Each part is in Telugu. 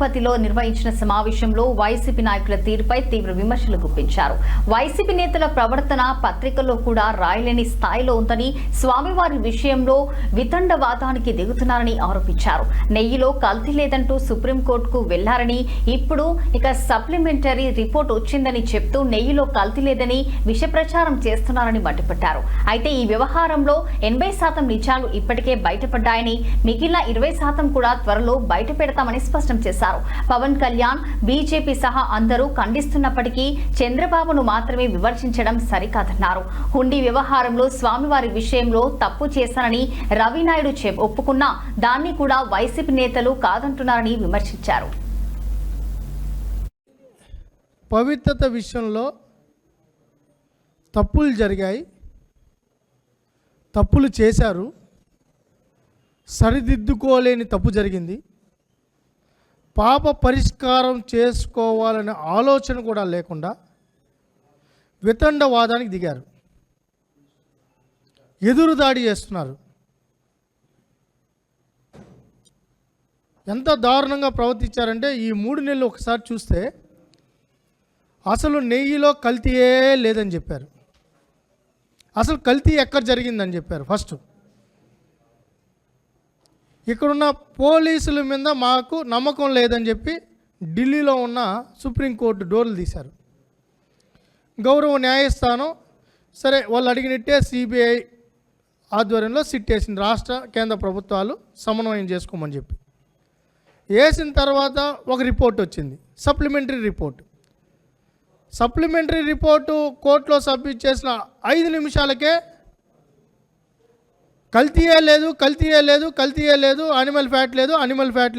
తిరుపతిలో నిర్వహించిన సమావేశంలో వైసీపీ నాయకుల తీరుపై తీవ్ర విమర్శలు గుప్పించారు. వైసీపీ నేతల ప్రవర్తన పత్రికల్లో కూడా రాయలేని స్థాయిలో ఉందని, స్వామివారి విషయంలో వితండవాదానికి దిగుతున్నారని ఆరోపించారు. నెయ్యిలో కల్తీ లేదంటూ సుప్రీంకోర్టుకు వెళ్లారని, ఇప్పుడు సప్లిమెంటరీ రిపోర్ట్ వచ్చిందని చెప్తూ నెయ్యిలో కల్తీ లేదని విష ప్రచారం చేస్తున్నారని మండిపడ్డారు. అయితే ఈ వ్యవహారంలో 80% నిజాలు ఇప్పటికే బయటపడ్డాయని, మిగిలిన 20% కూడా త్వరలో బయట పెడతామని స్పష్టం చేశారు. పవన్ కళ్యాణ్, బీజేపీ సహా అందరూ ఖండిస్తున్నప్పటికీ చంద్రబాబును మాత్రమే విమర్శించడం సరికాదన్నారు. హుండీ వ్యవహారంలో స్వామివారి విషయంలో తప్పు చేశానని రవినాయుడు ఒప్పుకున్నా దాన్ని కూడా వైసీపీ నేతలు కాదంటున్నారని విమర్శించారు. పవిత్రత విషయంలో తప్పులు జరిగాయి, తప్పులు చేశారు, సరిదిద్దుకోలేని తప్పు జరిగింది. పాప పరిష్కారం చేసుకోవాలనే ఆలోచన కూడా లేకుండా వితండవాదానికి దిగారు, ఎదురుదాడి చేస్తున్నారు. ఎంత దారుణంగా ప్రవర్తించారంటే ఈ 3 నెలలు ఒకసారి చూస్తే అసలు నెయ్యిలో కల్తీయే లేదని చెప్పారు. అసలు కల్తీ ఎక్కడ జరిగిందని చెప్పారు. ఫస్ట్ ఇక్కడున్న పోలీసుల మీద మాకు నమ్మకం లేదని చెప్పి ఢిల్లీలో ఉన్న సుప్రీంకోర్టు డోర్లు తీశారు. గౌరవ న్యాయస్థానం సరే వాళ్ళు అడిగినట్టే సిబిఐ ఆధ్వర్యంలో సిట్ వేసింది, రాష్ట్ర కేంద్ర ప్రభుత్వాలు సమన్వయం చేసుకోమని చెప్పి వేసిన తర్వాత ఒక రిపోర్ట్ వచ్చింది, సప్లిమెంటరీ రిపోర్టు కోర్టులో సబ్మిట్ చేసిన 5 నిమిషాలకే కల్తీయే లేదు, అనిమల్ ఫ్యాట్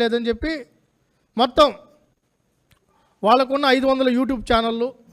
లేదు అని చెప్పి మొత్తం వాళ్ళకున్న 500 యూట్యూబ్ ఛానళ్ళు,